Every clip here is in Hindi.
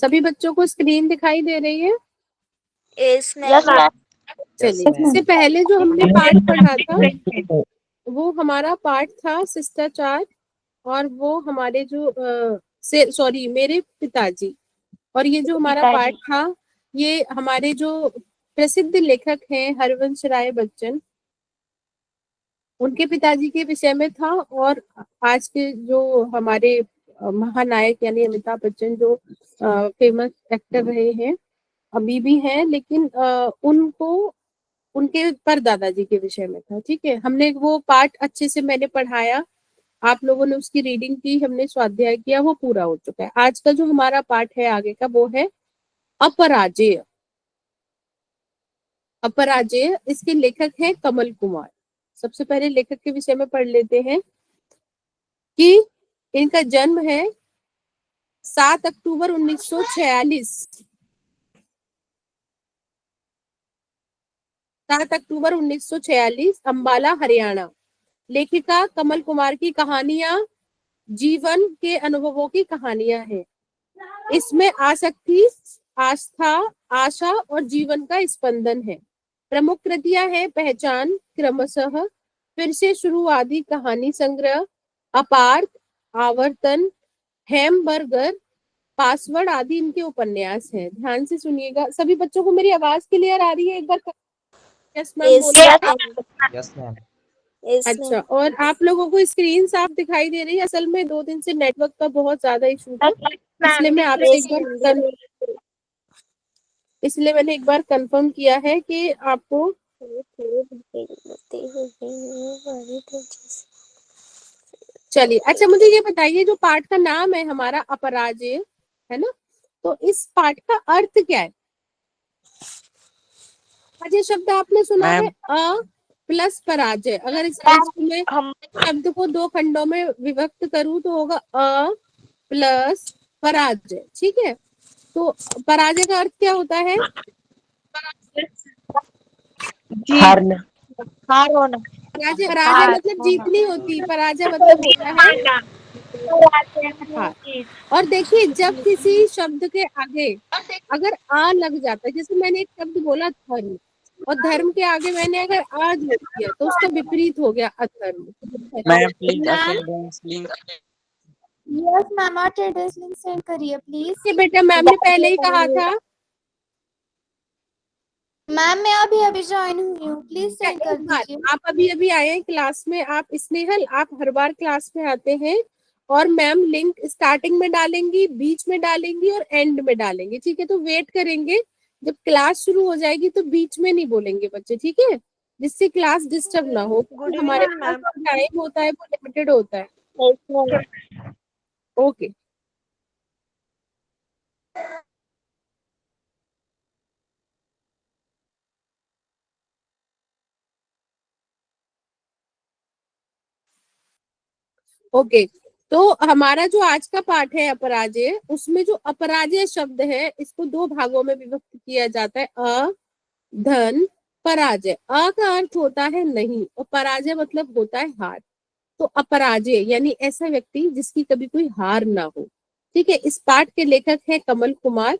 सभी बच्चों को स्क्रीन दिखाई दे रही है? Yes ma'am. चलिए, इससे पहले जो हमने पाठ पढ़ा था वो हमारा पाठ था शिष्टाचार, और वो हमारे जो सॉरी मेरे पिताजी, और ये जो हमारा पाठ था ये हमारे जो प्रसिद्ध लेखक हैं हरवंश राय बच्चन, उनके पिताजी के विषय में था। और आज के जो हमारे महानायक यानी अमिताभ बच्चन जो फेमस एक्टर रहे हैं, अभी भी हैं, लेकिन उनको उनके परदादा जी के विषय में था। ठीक है, हमने वो पाठ अच्छे से मैंने पढ़ाया, आप लोगों ने उसकी रीडिंग की, हमने स्वाध्याय किया, वो पूरा हो चुका है। आज का जो हमारा पाठ है आगे का वो है अपराजेय। अपराजेय, इसके लेखक हैं कमल कुमार। सबसे पहले लेखक के विषय में पढ़ लेते हैं कि इनका जन्म है 7 अक्टूबर 1946, 7 अक्टूबर 1946, अंबाला हरियाणा। लेखिका कमल कुमार की कहानियां जीवन के अनुभवों की कहानियां हैं। इसमें आसक्ति, आस्था, आशा और जीवन का स्पंदन है। प्रमुख कृतियां हैं पहचान, क्रमशः, फिर से शुरू आदि कहानी संग्रह, अपार्थ, आवर्तन, हैमबर्गर, पासवर्ड आदि इनके उपन्यास हैं। ध्यान से सुनिएगा। सभी बच्चों को मेरी आवाज क्लियर आ रही है? एक बार यस मैम बोलिए। Yes ma'am. अच्छा, और आप लोगों को स्क्रीन साफ दिखाई दे रही है? असल में 2 दिन से नेटवर्क का बहुत ज्यादा इशू था, इसलिए मैं आपसे एक बार कंफर्म किया है कि आपको। चलिए, अच्छा मुझे ये बताइए, जो पाठ का नाम है हमारा अपराजेय, है ना, तो इस पाठ का अर्थ क्या है? पराजय शब्द आपने सुना है, अ प्लस पराजय। अगर इस में शब्द को 2 खंडों में विभक्त करूं तो होगा अ प्लस पराजय। ठीक है, तो पराजय का अर्थ क्या होता है? हार होना। पराजय मतलब जीत नहीं होती, पराजय मतलब होता है हार। और देखिए, जब किसी शब्द के आगे अगर आ लग जाता है, जैसे मैंने एक शब्द बोला धर्म, और धर्म के आगे मैंने अगर आ जोड़ दिया तो उसका विपरीत हो गया अधर्म। Ma'am please attendance link. Yes ma'am, attendance link send करिए प्लीज। बेटा मैम ने पहले ही कहा था। मैम मैं अभी ज्वाइन हुई हूँ, प्लीज सेंड कर दीजिए। आप अभी आए हैं क्लास में, आप स्नेहल आप हर बार क्लास में आते हैं, और मैम लिंक स्टार्टिंग में डालेंगी, बीच में डालेंगी और एंड में डालेंगे। ठीक है, तो वेट करेंगे, जब क्लास शुरू हो जाएगी तो बीच में नहीं बोलेंगे बच्चे, ठीक है, जिससे क्लास डिस्टर्ब ना हो। हमारे पास जो टाइम होता है वो लिमिटेड होता है। Okay, okay. तो हमारा जो आज का पाठ है अपराजय, उसमें जो अपराजय शब्द है इसको 2 भागों में विभक्त किया जाता है, अ धन पराजय। अ का अर्थ होता है नहीं, और पराजय मतलब होता है हार। तो अपराजय यानी ऐसा व्यक्ति जिसकी कभी कोई हार ना हो। ठीक है, इस पाठ के लेखक है कमल कुमार।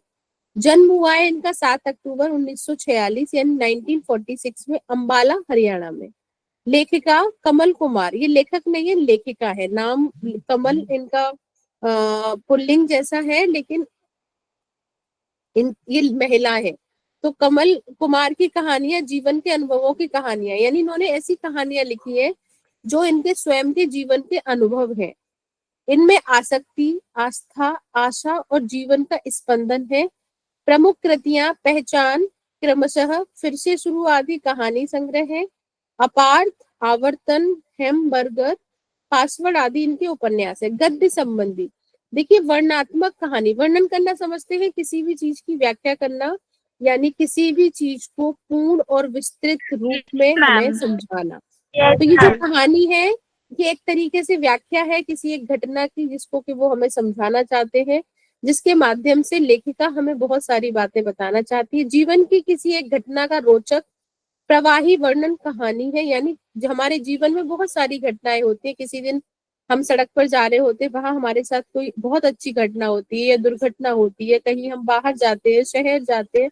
जन्म हुआ है इनका 7 अक्टूबर 1946 यानी 1946 में, अंबाला हरियाणा में। लेखिका कमल कुमार, ये लेखक नहीं है, लेखिका है। नाम कमल इनका पुल्लिंग जैसा है, लेकिन ये महिला है। तो कमल कुमार की कहानियां जीवन के अनुभवों की कहानियां, यानी इन्होंने ऐसी कहानियां लिखी है जो इनके स्वयं के जीवन के अनुभव है। इनमें आसक्ति, आस्था, आशा और जीवन का स्पंदन है। प्रमुख कृतियां पहचान, क्रमशः, फिर से शुरू आदि कहानी संग्रह है। अपार्थ, आवर्तन, हेमबर्गर, पासवर्ड आदि इनके उपन्यास है। गद्य संबंधी, देखिए वर्णनात्मक कहानी, वर्णन करना समझते हैं, किसी भी चीज की व्याख्या करना, यानी किसी भी चीज को पूर्ण और विस्तृत रूप में हमें समझाना। तो ये जो कहानी है ये एक तरीके से व्याख्या है किसी एक घटना की, जिसको कि वो हमें समझाना चाहते हैं, जिसके माध्यम से लेखिका हमें बहुत सारी बातें बताना चाहती है। जीवन की किसी एक घटना का रोचक प्रवाही वर्णन कहानी है, यानी हमारे जीवन में बहुत सारी घटनाएं होती है। किसी दिन हम सड़क पर जा रहे होते, वहां हमारे साथ कोई बहुत अच्छी घटना होती है या दुर्घटना होती है, कहीं हम बाहर जाते हैं, शहर जाते हैं,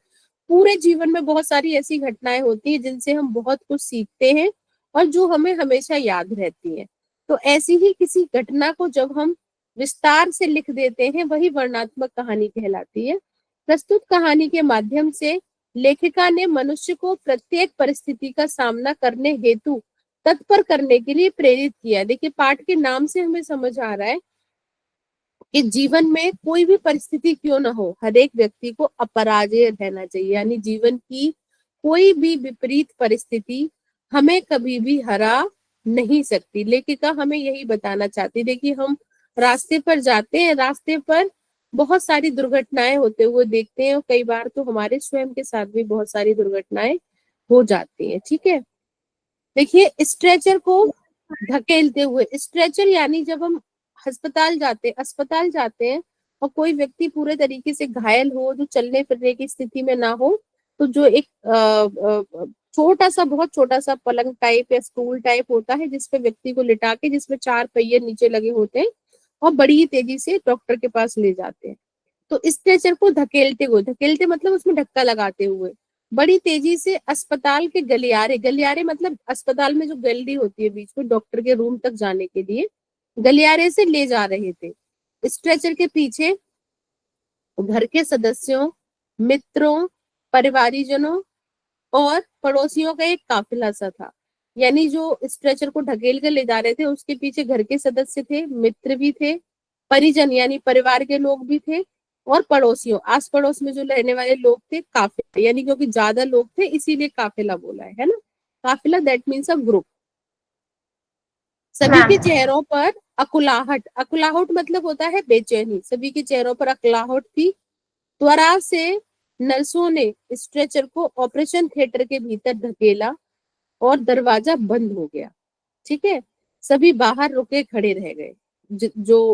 पूरे जीवन में बहुत सारी ऐसी घटनाएं होती है जिनसे हम बहुत कुछ सीखते हैं और जो हमें हमेशा याद रहती है। तो ऐसी ही किसी घटना को जब हम विस्तार से लिख देते हैं, वही वर्णनात्मक कहानी कहलाती है। प्रस्तुत कहानी के माध्यम से लेखिका ने मनुष्य को प्रत्येक परिस्थिति का सामना करने हेतु तत्पर करने के लिए प्रेरित किया। देखिए, पाठ के नाम से हमें समझ आ रहा है कि जीवन में कोई भी परिस्थिति क्यों ना हो, हर एक व्यक्ति को अपराजेय रहना चाहिए। यानी जीवन की कोई भी विपरीत परिस्थिति हमें कभी भी हरा नहीं सकती। लेखिका हमें यही बताना चाहती। देखिए, हम रास्ते पर जाते हैं, रास्ते पर बहुत सारी दुर्घटनाएं होते हुए देखते हैं और कई बार तो हमारे स्वयं के साथ भी बहुत सारी दुर्घटनाएं हो जाती हैं। ठीक है, देखिए स्ट्रेचर को धकेलते हुए, स्ट्रेचर यानी जब हम अस्पताल जाते हैं और कोई व्यक्ति पूरे तरीके से घायल हो, जो चलने फिरने की स्थिति में ना हो, तो जो एक छोटा सा, बहुत छोटा सा पलंग टाइप या स्टूल टाइप होता है जिसपे व्यक्ति को लिटा के, जिसमें 4 पहिए नीचे लगे होते हैं और बड़ी ही तेजी से डॉक्टर के पास ले जाते हैं। तो स्ट्रेचर को धकेलते हुए, धकेलते मतलब उसमें धक्का लगाते हुए, बड़ी तेजी से अस्पताल के गलियारे, गलियारे मतलब अस्पताल में जो गैलरी होती है बीच में डॉक्टर के रूम तक जाने के लिए, गलियारे से ले जा रहे थे। स्ट्रेचर के पीछे घर के सदस्यों, मित्रों, परिवारीजनों और पड़ोसियों का एक काफिला सा था। यानी जो स्ट्रेचर को ढकेल कर ले जा रहे थे उसके पीछे घर के सदस्य थे, मित्र भी थे, परिजन यानी परिवार के लोग भी थे, और पड़ोसियों, आस पड़ोस में जो रहने वाले लोग थे, काफिला, यानी क्योंकि ज्यादा लोग थे इसीलिए काफिला बोला है ना। काफिला दैट मीन्स अ ग्रुप। सभी के चेहरों पर अकुलाहट, अकुलाहट मतलब होता है बेचैनी, सभी के चेहरों पर अकुलाहट थी। त्वरा से नर्सों ने स्ट्रेचर को ऑपरेशन थिएटर के भीतर धकेला और दरवाजा बंद हो गया। ठीक है, सभी बाहर रुके खड़े रह गए। जो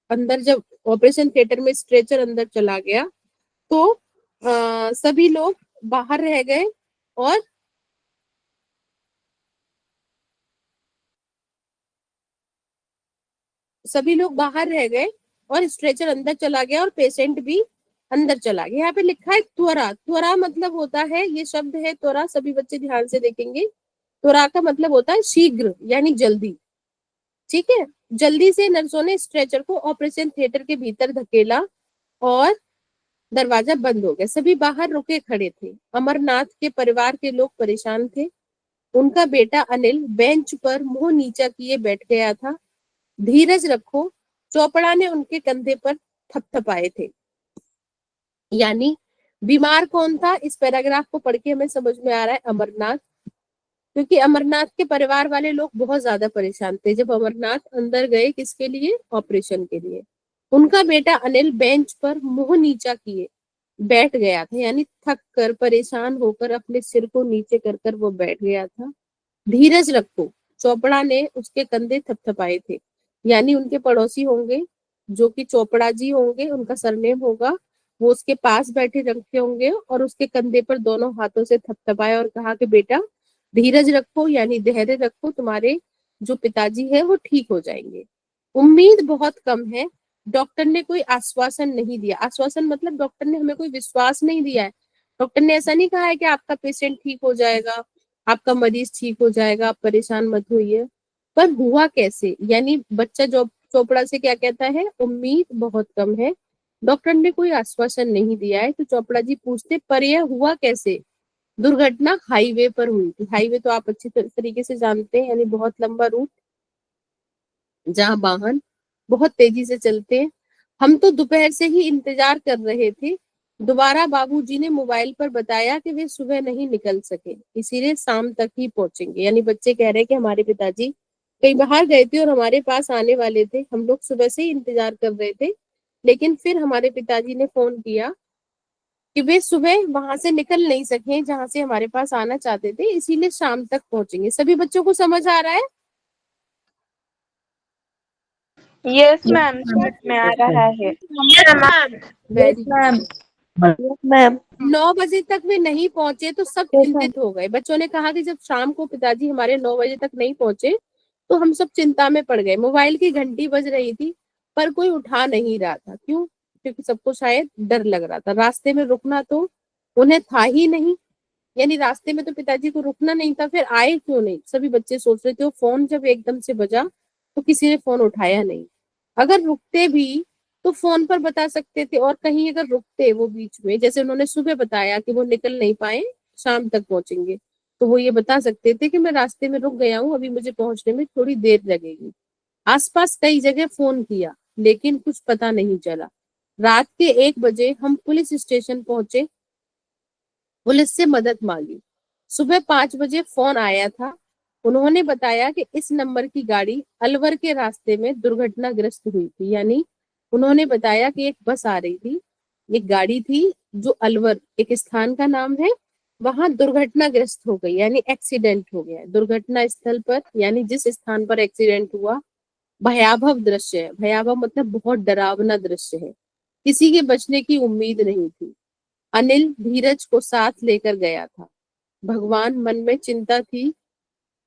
अंदर, जब ऑपरेशन थिएटर में स्ट्रेचर अंदर चला गया तो सभी लोग बाहर रह गए और सभी लोग बाहर रह गए और स्ट्रेचर अंदर चला गया और पेशेंट भी अंदर चला गया। यहाँ पे लिखा है त्वरा, त्वरा मतलब होता है, ये शब्द है त्वरा, सभी बच्चे ध्यान से देखेंगे। त्वरा का मतलब होता है शीघ्र यानी जल्दी। ठीक है, जल्दी से नर्सों ने स्ट्रेचर को ऑपरेशन थिएटर के भीतर धकेला और दरवाजा बंद हो गया। सभी बाहर रुके खड़े थे। अमरनाथ के परिवार के लोग परेशान थे। उनका बेटा अनिल बेंच पर मुंह नीचा किए बैठ गया था। धीरज रखो, चोपड़ा ने उनके कंधे पर थपथपाए थे। यानी बीमार कौन था, इस पैराग्राफ को पढ़ के हमें समझ में आ रहा है अमरनाथ, क्योंकि अमरनाथ के परिवार वाले लोग बहुत ज्यादा परेशान थे जब अमरनाथ अंदर गए, किसके लिए, ऑपरेशन के लिए। उनका बेटा अनिल बेंच पर मुंह नीचा किए बैठ गया था, यानी थक कर, परेशान होकर अपने सिर को नीचे कर कर वो बैठ गया था। धीरज रखो, चोपड़ा ने उसके कंधे थपथपाए थे, यानी उनके पड़ोसी होंगे जो कि चोपड़ा जी होंगे, उनका सरनेम होगा, वो उसके पास बैठे रखे होंगे और उसके कंधे पर दोनों हाथों से थपथपाया और कहा कि बेटा धीरज रखो, यानी धैर्य रखो, तुम्हारे जो पिताजी है वो ठीक हो जाएंगे। उम्मीद बहुत कम है, डॉक्टर ने कोई आश्वासन नहीं दिया। आश्वासन मतलब डॉक्टर ने हमें कोई विश्वास नहीं दिया है। डॉक्टर ने ऐसा नहीं कहा है कि आपका पेशेंट ठीक हो जाएगा, आपका मरीज ठीक हो जाएगा, आप परेशान मत होइए। पर हुआ कैसे, यानी बच्चा जो चोपड़ा से क्या कहता है, उम्मीद बहुत कम है, डॉक्टर ने कोई आश्वासन नहीं दिया है। तो चोपड़ा जी पूछते पर यह हुआ कैसे। दुर्घटना हाईवे पर हुई थी। हाईवे तो आप अच्छी तरीके से जानते हैं, यानी बहुत लंबा रूट जहाँ वाहन बहुत तेजी से चलते हैं। हम तो दोपहर से ही इंतजार कर रहे थे। दोबारा बाबूजी ने मोबाइल पर बताया कि वे सुबह नहीं निकल सके, इसीलिए शाम तक ही पहुंचेंगे। यानी बच्चे कह रहे हैं कि हमारे पिताजी कहीं बाहर गए थे और हमारे पास आने वाले थे, हम लोग सुबह से ही इंतजार कर रहे थे, लेकिन फिर हमारे पिताजी ने फोन किया कि वे सुबह वहां से निकल नहीं सके जहां से हमारे पास आना चाहते थे, इसीलिए शाम तक पहुंचेंगे। सभी बच्चों को समझ आ रहा है? यस मैम, समझ में आ रहा है। वेरी मैम 9 बजे तक वे नहीं पहुंचे तो सब चिंतित हो गए। बच्चों ने कहा कि जब शाम को पिताजी हमारे 9 बजे तक नहीं पहुंचे तो हम सब चिंता में पड़ गए। मोबाइल की घंटी बज रही थी पर कोई उठा नहीं रहा था। क्यों? क्योंकि सबको शायद डर लग रहा था। रास्ते में रुकना तो उन्हें था ही नहीं, यानी रास्ते में तो पिताजी को रुकना नहीं था, फिर आए क्यों नहीं? सभी बच्चे सोच रहे थे। वो फोन जब एकदम से बजा तो किसी ने फोन उठाया नहीं। अगर रुकते भी तो फोन पर बता सकते थे, और कहीं अगर रुकते वो बीच में, जैसे उन्होंने सुबह बताया कि वो निकल नहीं पाए, शाम तक पहुंचेंगे, तो वो ये बता सकते थे कि मैं रास्ते में रुक गया हूँ, अभी मुझे पहुंचने में थोड़ी देर लगेगी। आसपास कई जगह फोन किया लेकिन कुछ पता नहीं चला। रात के 1 बजे हम पुलिस स्टेशन पहुंचे, पुलिस से मदद मांगी। सुबह 5 बजे फोन आया था। उन्होंने बताया कि इस नंबर की गाड़ी अलवर के रास्ते में दुर्घटनाग्रस्त हुई थी। यानी उन्होंने बताया कि एक बस आ रही थी, एक गाड़ी थी जो अलवर एक स्थान का नाम है, वहां दुर्घटनाग्रस्त हो गई, यानी एक्सीडेंट हो गया। दुर्घटना स्थल पर, यानी जिस स्थान पर एक्सीडेंट हुआ, भयावह दृश्य है। भयावह मतलब बहुत डरावना दृश्य है, किसी के बचने की उम्मीद नहीं थी। अनिल धीरज को साथ लेकर गया था। भगवान, मन में चिंता थी,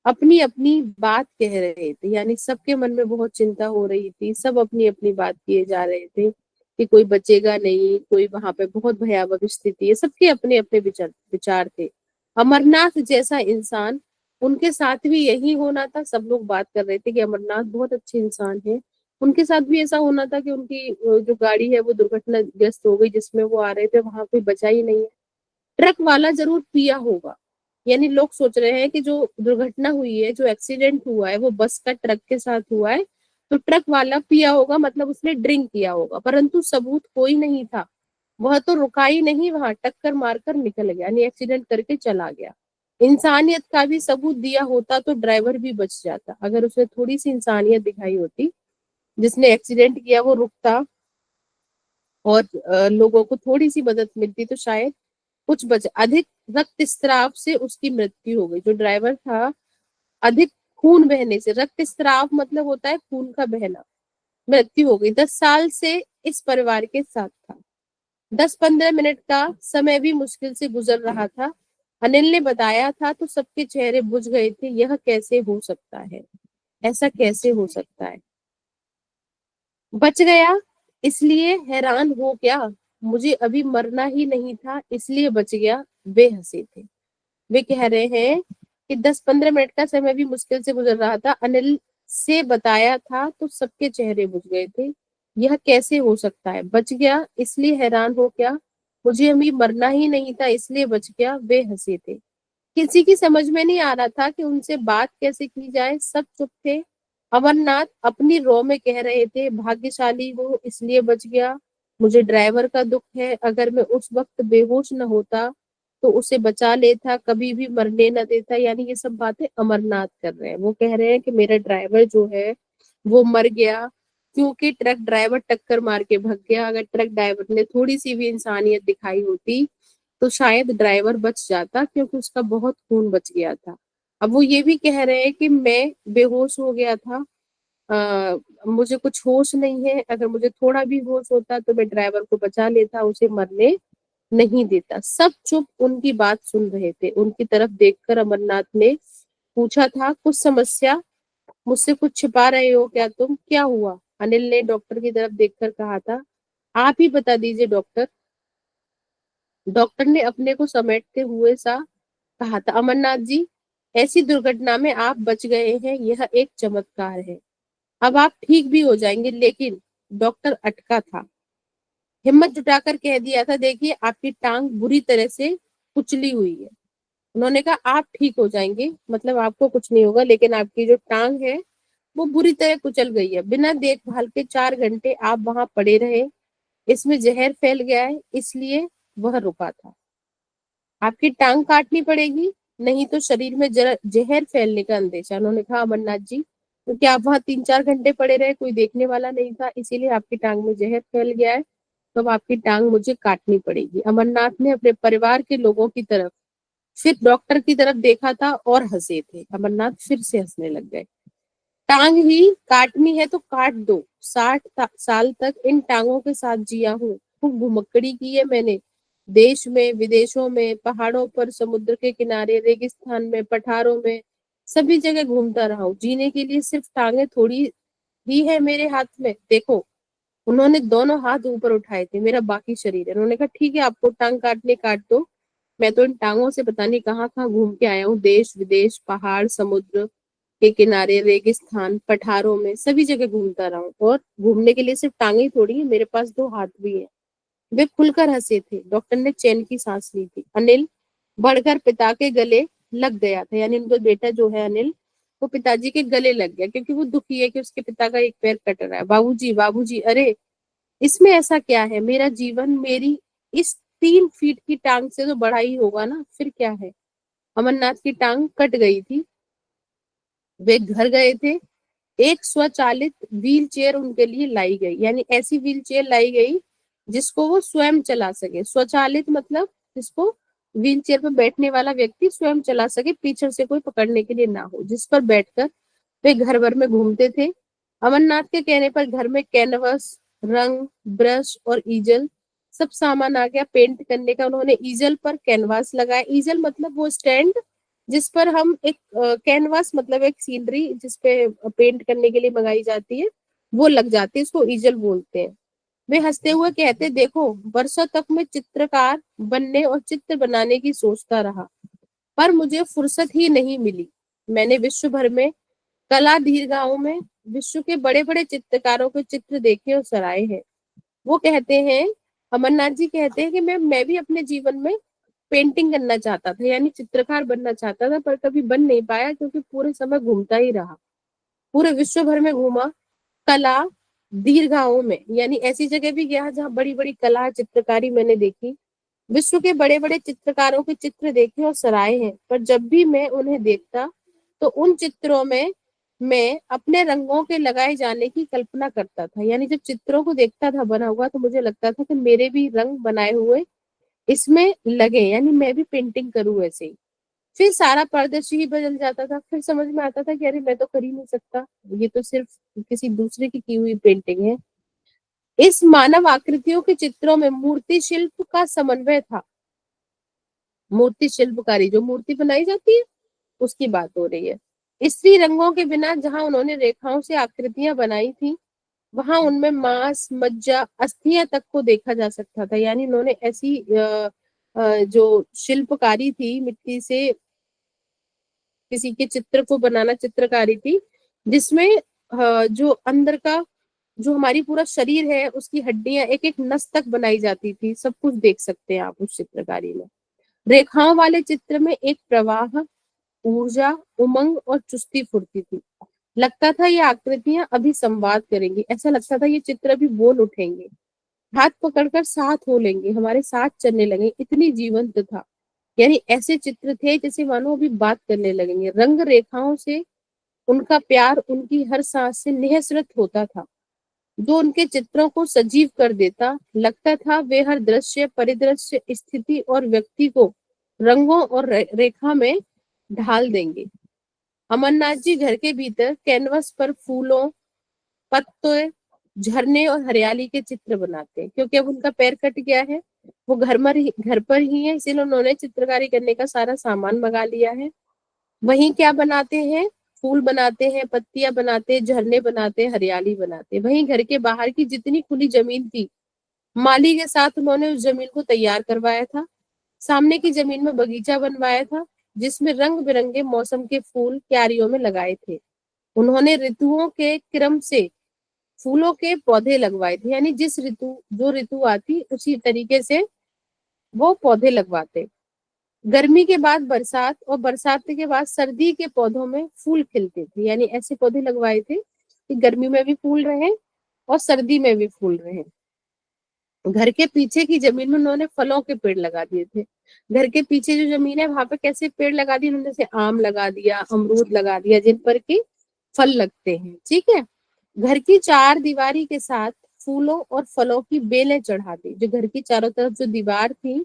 अपनी अपनी बात कह रहे थे, यानी सबके मन में बहुत चिंता हो रही थी। सब अपनी अपनी बात किए जा रहे थे कि कोई बचेगा नहीं, कोई वहां पे बहुत भयावह स्थिति है। सबके अपने अपने विचार विचार थे। अमरनाथ जैसा इंसान, उनके साथ भी यही होना था। सब लोग बात कर रहे थे कि अमरनाथ बहुत अच्छे इंसान है, उनके साथ भी ऐसा होना था कि उनकी जो गाड़ी है वो दुर्घटनाग्रस्त हो गई, जिसमें वो आ रहे थे वहां कोई बचा ही नहीं है। ट्रक वाला जरूर पिया होगा, यानी लोग सोच रहे हैं कि जो दुर्घटना हुई है, जो एक्सीडेंट हुआ है, वो बस का ट्रक के साथ हुआ है, तो ट्रक वाला पिया होगा, मतलब उसने ड्रिंक किया होगा। परंतु सबूत कोई नहीं था। वह तो रुका ही नहीं, वहां टक्कर मारकर निकल गया, यानी एक्सीडेंट करके चला गया। इंसानियत का भी सबूत दिया होता तो ड्राइवर भी बच जाता। अगर उसने थोड़ी सी इंसानियत दिखाई होती, जिसने एक्सीडेंट किया वो रुकता और लोगों को थोड़ी सी मदद मिलती, तो शायद कुछ बच। अधिक रक्तस्राव से उसकी मृत्यु हो गई। जो ड्राइवर था, अधिक खून बहने से, रक्तस्राव मतलब होता है खून का बहना, मृत्यु हो गई। 10 साल से इस परिवार के साथ था। 10-15 मिनट का समय भी मुश्किल से गुजर रहा था। अनिल ने बताया था तो सबके चेहरे बुझ गए थे। यह कैसे हो सकता है? ऐसा कैसे हो सकता है? बच गया इसलिए हैरान हो क्या? मुझे अभी मरना ही नहीं था इसलिए बच गया। वे हंसे थे। वे कह रहे हैं कि 10-15 मिनट का समय भी मुश्किल से गुजर रहा था। अनिल से बताया था तो सबके चेहरे बुझ गए थे। यह कैसे हो सकता है? बच गया इसलिए हैरान हो क्या? मुझे अभी मरना ही नहीं था इसलिए बच गया। वे हंसे थे। किसी की समझ में नहीं आ रहा था कि उनसे बात कैसे की जाए। सब चुप थे। अमरनाथ अपनी रो में कह रहे थे, भाग्यशाली हूँ इसलिए बच गया। मुझे ड्राइवर का दुख है, अगर मैं उस वक्त बेहोश न होता तो उसे बचा लेता, कभी भी मरने न देता। यानी ये सब बातें अमरनाथ कर रहे हैं। वो कह रहे हैं कि मेरा ड्राइवर जो है वो मर गया क्योंकि ट्रक ड्राइवर टक्कर मार के भाग गया। अगर ट्रक ड्राइवर ने थोड़ी सी भी इंसानियत दिखाई होती तो शायद ड्राइवर बच जाता, क्योंकि उसका बहुत खून बच गया था। अब वो ये भी कह रहे हैं कि मैं बेहोश हो गया था, मुझे कुछ होश नहीं है। अगर मुझे थोड़ा भी होश होता तो मैं ड्राइवर को बचा लेता, उसे मरने नहीं देता। सब चुप उनकी बात सुन रहे थे। उनकी तरफ देखकर अमरनाथ ने पूछा था, कुछ समस्या? मुझसे कुछ छिपा रहे हो क्या तुम? क्या हुआ? अनिल ने डॉक्टर की तरफ देखकर कहा था, आप ही बता दीजिए डॉक्टर। डॉक्टर ने अपने को समेटते हुए सा कहा था, अमरनाथ जी, ऐसी दुर्घटना में आप बच गए हैं, यह एक चमत्कार है। अब आप ठीक भी हो जाएंगे। लेकिन डॉक्टर अटका था, हिम्मत जुटाकर कह दिया था, देखिए आपकी टांग बुरी तरह से कुचली हुई है। उन्होंने कहा आप ठीक हो जाएंगे, मतलब आपको कुछ नहीं होगा, लेकिन आपकी जो टांग है वो बुरी तरह कुचल गई है। बिना देखभाल के 4 घंटे आप वहां पड़े रहे, इसमें जहर फैल गया है, इसलिए वह रुका था। आपकी टांग काटनी पड़ेगी, नहीं तो शरीर में जहर फैलने का अंदेशा। उन्होंने कहा, अमरनाथ जी, क्योंकि आप वहां 3-4 घंटे पड़े रहे, कोई देखने वाला नहीं था, इसीलिए आपकी टांग में जहर फैल गया है, तो अब आपकी टांग मुझे काटनी पड़ेगी। अमरनाथ ने अपने परिवार के लोगों की तरफ, फिर डॉक्टर की तरफ देखा था और हंसे थे। अमरनाथ फिर से हंसने लग गए। टांग ही काटनी है तो काट दो। 60 साल तक इन टांगों के साथ जिया हूँ, खूब घुमक्कड़ी की है मैंने, देश में विदेशों में, पहाड़ों पर, समुद्र के किनारे, रेगिस्तान में, पठारों में, सभी जगह घूमता रहा हूँ, जीने के लिए सिर्फ टांगे थोड़ी ही है मेरे हाथ में, देखो। उन्होंने दोनों हाथ ऊपर उठाए थे, मेरा बाकी शरीर है। उन्होंने कहा ठीक है, आपको टांग काटने काट दो, मैं तो इन टांगों से पता नहीं कहाँ कहाँ घूम के आया हूँ, देश विदेश, पहाड़, समुद्र के किनारे, रेगिस्तान, पठारों में, सभी जगह घूमता रहा हूँ। और घूमने के लिए सिर्फ टांगे ही थोड़ी है, मेरे पास दो हाथ भी है। वे खुलकर हंसे थे। डॉक्टर ने चैन की सांस ली थी। अनिल बढ़कर पिता के गले लग गया था, यानी उनका बेटा जो है अनिल, वो पिताजी के गले लग गया, क्योंकि वो दुखी है कि उसके पिता का एक पैर कट रहा है। बाबूजी, बाबूजी, अरे इसमें ऐसा क्या है? मेरा जीवन मेरी इस 3 फीट की टांग से तो बड़ा ही होगा ना, फिर क्या है? अमरनाथ की टांग कट गई थी। वे घर गए थे। एक स्वचालित व्हील चेयर उनके लिए लाई गई, यानी ऐसी व्हील चेयर लाई गई जिसको वो स्वयं चला सके। स्वचालित मतलब जिसको व्हील चेयर पर बैठने वाला व्यक्ति स्वयं चला सके, पीछे से कोई पकड़ने के लिए ना हो, जिस पर बैठकर वे घर भर में घूमते थे। अमरनाथ के कहने पर घर में कैनवस, रंग, ब्रश और ईजल सब सामान आ गया। पेंट करने का उन्होंने ईजल पर कैनवास लगाया। ईजल मतलब वो स्टैंड जिस पर हम एक कैनवास मतलब एक सीनरी जिसपे पेंट करने के लिए मंगाई जाती है, वो लग जाती है, इसको ईजल बोलते हैं। वे हंसते हुए कहते, देखो वर्षों तक मैं चित्रकार बनने और चित्र बनाने की सोचता रहा, पर मुझे फुर्सत ही नहीं मिली। मैंने विश्व भर में कला दीर्घाओं में विश्व के बड़े बड़े चित्रकारों के चित्र देखे और सराहे हैं। वो कहते हैं, अमरनाथ जी कहते हैं कि मैं भी अपने जीवन में पेंटिंग करना चाहता था, यानी चित्रकार बनना चाहता था, पर कभी बन नहीं पाया क्योंकि पूरे समय घूमता ही रहा। पूरे विश्व भर में घूमा, कला दीर्घाओं में, यानी ऐसी जगह भी गया जहाँ बड़ी बड़ी कला चित्रकारी मैंने देखी। विश्व के बड़े बड़े चित्रकारों के चित्र देखे और सराहे हैं, पर जब भी मैं उन्हें देखता तो उन चित्रों में मैं अपने रंगों के लगाए जाने की कल्पना करता था। यानी जब चित्रों को देखता था बना हुआ तो मुझे लगता था कि मेरे भी रंग बनाए हुए इसमें लगे, यानी मैं भी पेंटिंग करूँ ऐसे ही। फिर सारा परिदृश्य ही बदल जाता था। फिर समझ में आता था कि अरे मैं तो कर ही नहीं सकता, ये तो सिर्फ किसी दूसरे की हुई पेंटिंग है। इस मानव आकृतियों के चित्रों में मूर्ति शिल्प का समन्वय था। मूर्ति शिल्पकारी, जो मूर्ति बनाई जाती है उसकी बात हो रही है। स्त्री रंगों के बिना जहां उन्होंने रेखाओं से आकृतियां बनाई थी, वहां उनमें मांस, मज्जा, अस्थियां तक को देखा जा सकता था। यानी उन्होंने ऐसी जो शिल्पकारी थी, मिट्टी से किसी के चित्र को बनाना चित्रकारी थी, जिसमें जो अंदर का जो हमारी पूरा शरीर है उसकी हड्डियां एक एक नस तक बनाई जाती थी। सब कुछ देख सकते हैं आप उस चित्रकारी में। रेखाओं वाले चित्र में एक प्रवाह, ऊर्जा, उमंग और चुस्ती फुर्ती थी। लगता था ये आकृतियां अभी संवाद करेंगी, ऐसा लगता था ये चित्र अभी बोल उठेंगे, हाथ पकड़कर साथ हो लेंगे, हमारे साथ चलने लगे, इतनी जीवंत था। यानी ऐसे चित्र थे जैसे मानो अभी बात करने लगेंगे। रंग रेखाओं से उनका प्यार उनकी हर सांस से निःसृत होता था, जो उनके चित्रों को सजीव कर देता। लगता था वे हर दृश्य, परिदृश्य, स्थिति और व्यक्ति को रंगों और रेखा में ढाल देंगे। अमरनाथ जी घर के भीतर कैनवस पर फूलों, पत्तों, झरने और हरियाली के चित्र बनाते हैं, क्योंकि अब उनका पैर कट गया है। वो घर पर ही है, इसीलिए उन्होंने चित्रकारी करने का सारा सामान मंगा लिया है। वहीं क्या बनाते हैं? फूल बनाते हैं, पत्तियां बनाते हैं, झरने बनाते हैं, हरियाली बनाते हैं। वहीं घर के बाहर की जितनी खुली जमीन थी, माली के साथ उन्होंने उस जमीन को तैयार करवाया था। सामने की जमीन में बगीचा बनवाया था, जिसमें रंग बिरंगे मौसम के फूल क्यारियों में लगाए थे। उन्होंने ऋतुओं के क्रम से फूलों के पौधे लगवाए थे, यानी जिस जो ऋतु आती उसी तरीके से वो पौधे लगवाते। गर्मी के बाद बरसात और बरसात के बाद सर्दी के पौधों में फूल खिलते थे, यानी ऐसे पौधे लगवाए थे कि गर्मी में भी फूल रहे और सर्दी में भी फूल रहे। घर के पीछे की जमीन में उन्होंने फलों के पेड़ लगा दिए थे। घर के पीछे जो जमीन है वहां पे कैसे पेड़ लगा दिए उन्होंने? जैसे आम लगा दिया, अमरूद लगा दिया, जिन पर के फल लगते हैं। ठीक है। घर की चार दीवारी के साथ फूलों और फलों की बेलें चढ़ा दी। जो घर की चारों तरफ जो दीवार थी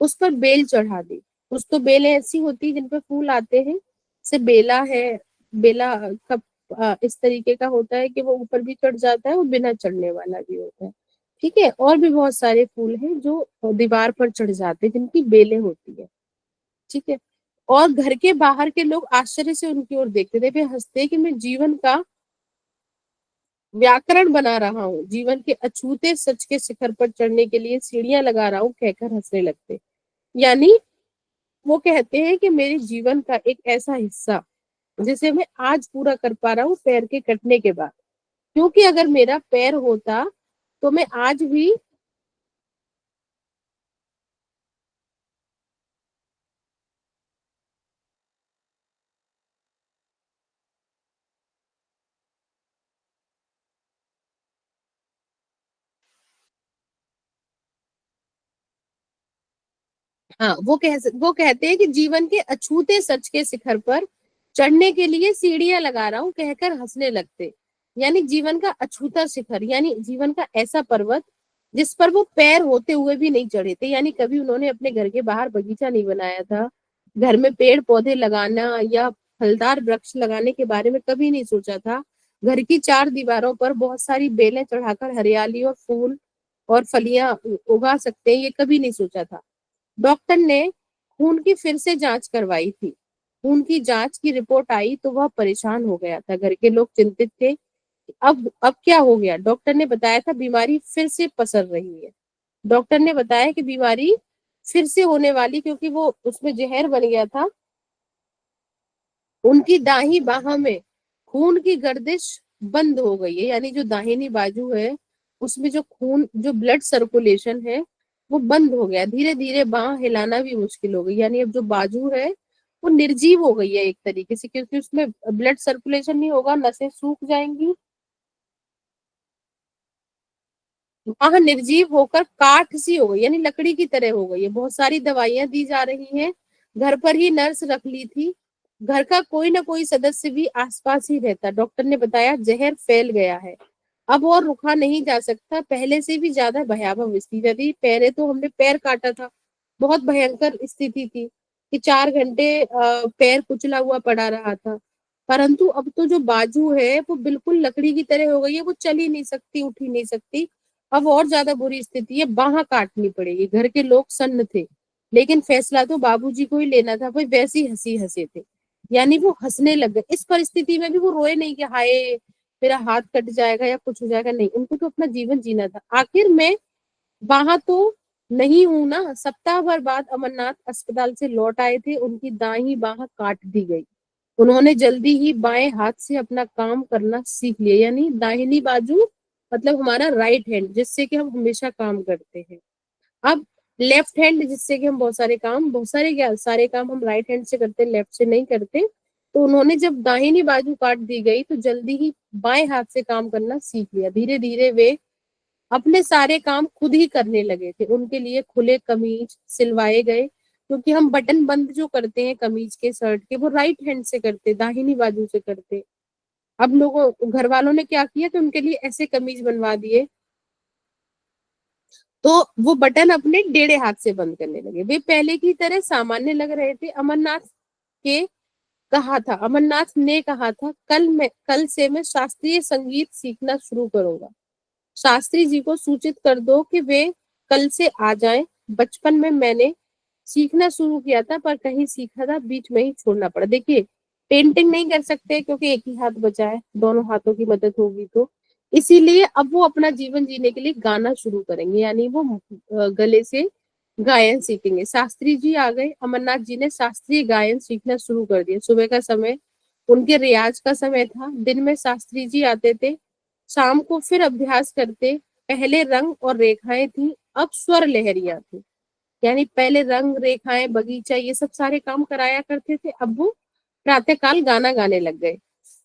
उस पर बेल चढ़ा दी। कुछ तो बेलें ऐसी होती है जिन पर फूल आते हैं, जैसे बेला है, बेला का इस तरीके का होता है कि वो ऊपर भी चढ़ जाता है और बिना चढ़ने वाला भी होता है। ठीक है। और भी बहुत सारे फूल हैं जो दीवार पर चढ़ जाते हैं, जिनकी बेलें होती है। ठीक है। और घर के बाहर के लोग आश्चर्य से उनकी ओर देखते थे। वे हंसते कि मैं जीवन का व्याकरण बना रहा हूँ, जीवन के अछूते सच के शिखर पर चढ़ने के लिए सीढ़ियां लगा रहा हूँ, कहकर हंसने लगते। यानी वो कहते हैं कि मेरे जीवन का एक ऐसा हिस्सा जिसे मैं आज पूरा कर पा रहा हूँ पैर के कटने के बाद, क्योंकि अगर मेरा पैर होता तो मैं आज भी हाँ वो कहते हैं कि जीवन के अछूते सच के शिखर पर चढ़ने के लिए सीढ़ियां लगा रहा हूँ, कहकर हंसने लगते। यानी जीवन का अछूता शिखर, यानी जीवन का ऐसा पर्वत जिस पर वो पैर होते हुए भी नहीं चढ़े थे। यानी कभी उन्होंने अपने घर के बाहर बगीचा नहीं बनाया था, घर में पेड़ पौधे लगाना या फलदार वृक्ष लगाने के बारे में कभी नहीं सोचा था। घर की चार दीवारों पर बहुत सारी बेलें चढ़ाकर हरियाली और फूल और फलियां उगा सकते हैं, ये कभी नहीं सोचा था। डॉक्टर ने खून की फिर से जांच करवाई थी। खून की जांच की रिपोर्ट आई तो वह परेशान हो गया था। घर के लोग चिंतित थे। अब क्या हो गया? डॉक्टर ने बताया था बीमारी फिर से पसर रही है। डॉक्टर ने बताया कि बीमारी फिर से होने वाली, क्योंकि वो उसमें जहर बन गया था। उनकी दाहिनी बाह में खून की गर्दिश बंद हो गई है, यानी जो दाहिनी बाजू है उसमें जो खून, जो ब्लड सर्कुलेशन है वो बंद हो गया। धीरे धीरे बाह हिलाना भी मुश्किल हो गई, यानी अब जो बाजू है वो निर्जीव हो गई है एक तरीके से, क्योंकि उसमें ब्लड सर्कुलेशन नहीं होगा, नसें सूख जाएंगी। बाह निर्जीव होकर काठ सी हो गई, यानी लकड़ी की तरह हो गई है। बहुत सारी दवाइयां दी जा रही हैं। घर पर ही नर्स रख ली थी। घर का कोई ना कोई सदस्य भी आसपास ही रहता। डॉक्टर ने बताया जहर फैल गया है, अब और रुका नहीं जा सकता। पहले से भी ज्यादा भयावह स्थिति थी। पहले तो हमने पैर काटा था, बहुत भयंकर स्थिति थी कि 4 घंटे पैर कुचला हुआ पड़ा रहा था। परंतु अब तो जो बाजू है वो बिल्कुल लकड़ी की तरह हो गई है, वो चल ही नहीं सकती, उठ ही नहीं सकती। अब और ज्यादा बुरी स्थिति है, बाह काटनी पड़ेगी। घर के लोग सन्न थे, लेकिन फैसला तो बाबूजी को ही लेना था। वो वैसी हंसी हंसे थे, यानी वो हंसने लग गए। इस परिस्थिति में भी वो रोए नहीं कि हाय मेरा हाथ कट जाएगा या कुछ हो जाएगा, नहीं, उनको तो अपना जीवन जीना था। आखिर मैं वहां तो नहीं हूं ना। सप्ताह भर बाद अमरनाथ अस्पताल से लौट आए थे। उनकी दाहिनी बाह काट दी गई। उन्होंने जल्दी ही बाएं हाथ से अपना काम करना सीख लिया, यानी दाहिनी बाजू मतलब हमारा राइट हैंड, जिससे कि हम हमेशा काम करते हैं। अब लेफ्ट हैंड, जिससे कि हम बहुत सारे क्या सारे काम हम राइट हैंड से करते हैं, लेफ्ट से नहीं करते। तो उन्होंने जब दाहिनी बाजू काट दी गई तो जल्दी ही बाएं हाथ से काम करना सीख लिया। धीरे धीरे वे अपने सारे काम खुद ही करने लगे थे। उनके लिए खुले कमीज सिलवाए गए, क्योंकि हम बटन बंद जो करते हैं कमीज के, शर्ट के, वो राइट हैंड से करते, दाहिनी बाजू से करते। अब लोगों घर वालों ने क्या किया कि उनके लिए ऐसे कमीज बनवा दिए, तो वो बटन अपने टेढ़े हाथ से बंद करने लगे। वे पहले की तरह सामान्य लग रहे थे। के अमरनाथ ने कहा था कल से मैं शास्त्रीय संगीत सीखना शुरू करूंगा। शास्त्री जी को सूचित कर दो कि वे कल से आ जाएं। बचपन में मैंने सीखना शुरू किया था, पर कहीं सीखा था बीच में ही छोड़ना पड़ा। देखिए, पेंटिंग नहीं कर सकते क्योंकि एक ही हाथ बचा है, दोनों हाथों की मदद होगी तो, इसीलिए अब वो अपना जीवन जीने के लिए गाना शुरू करेंगे, यानी वो गले से गायन सीखेंगे। शास्त्री जी आ गए। अमरनाथ जी ने शास्त्रीय गायन सीखना शुरू कर दिया। सुबह का समय उनके रियाज का समय था। दिन में शास्त्री जी आते थे, शाम को फिर अभ्यास करते। पहले रंग और रेखाएं थी, अब स्वर लहरियां थी। यानी पहले रंग रेखाएं बगीचा ये सब सारे काम कराया करते थे, अब वो प्रातःकाल गाना गाने लग गए।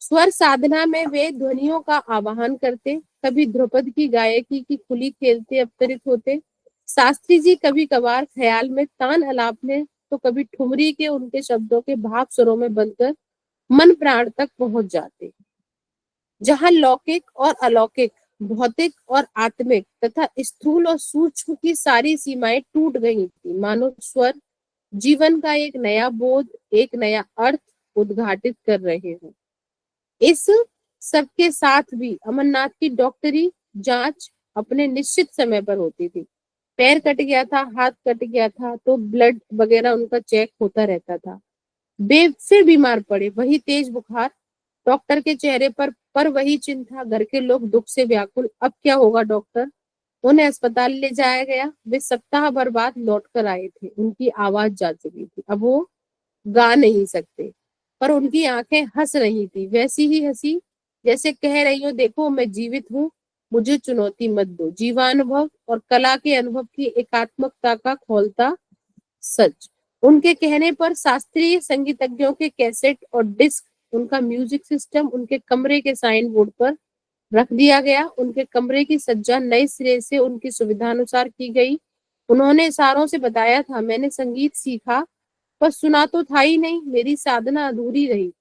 स्वर साधना में वे ध्वनियों का आवाहन करते, कभी ध्रुपद की गायकी की खुली खेलते अवतरित होते। शास्त्री जी कभी कभार ख्याल में तान आलाप में, तो कभी ठुमरी के उनके शब्दों के भाव स्वरों में बंधकर मन प्राण तक पहुंच जाते। जहां लौकिक और अलौकिक, भौतिक और आत्मिक तथा स्थूल और सूक्ष्म की सारी सीमाएं टूट गई थी, मानो स्वर जीवन का एक नया बोध, एक नया अर्थ उद्घाटित कर रहे हो। इस सबके साथ भी अमरनाथ की डॉक्टरी जांच अपने निश्चित समय पर होती थी। पैर कट गया था, हाथ कट गया था, तो ब्लड वगैरह उनका चेक होता रहता था। वे फिर बीमार पड़े, वही तेज बुखार, डॉक्टर के चेहरे पर वही चिंता, घर के लोग दुख से व्याकुल। अब क्या होगा डॉक्टर? उन्हें अस्पताल ले जाया गया। वे सप्ताह भर बाद लौट कर आए थे। उनकी आवाज जा चुकी थी, अब वो गा नहीं सकते, पर उनकी आंखें हंस रही थी, वैसी ही हंसी जैसे कह रही हो, देखो मैं जीवित हूँ, मुझे चुनौती मत दो। जीवानुभव और कला के अनुभव की एकात्मकता का खोलता सच। उनके कहने पर शास्त्रीय संगीतज्ञों के कैसेट और डिस्क, उनका म्यूजिक सिस्टम उनके कमरे के साइन बोर्ड पर रख दिया गया। उनके कमरे की सज्जा नए सिरे से उनकी सुविधानुसार की गई। उन्होंने इशारों से बताया था, मैंने संगीत सीखा पर सुना तो था ही नहीं, मेरी साधना अधूरी रही।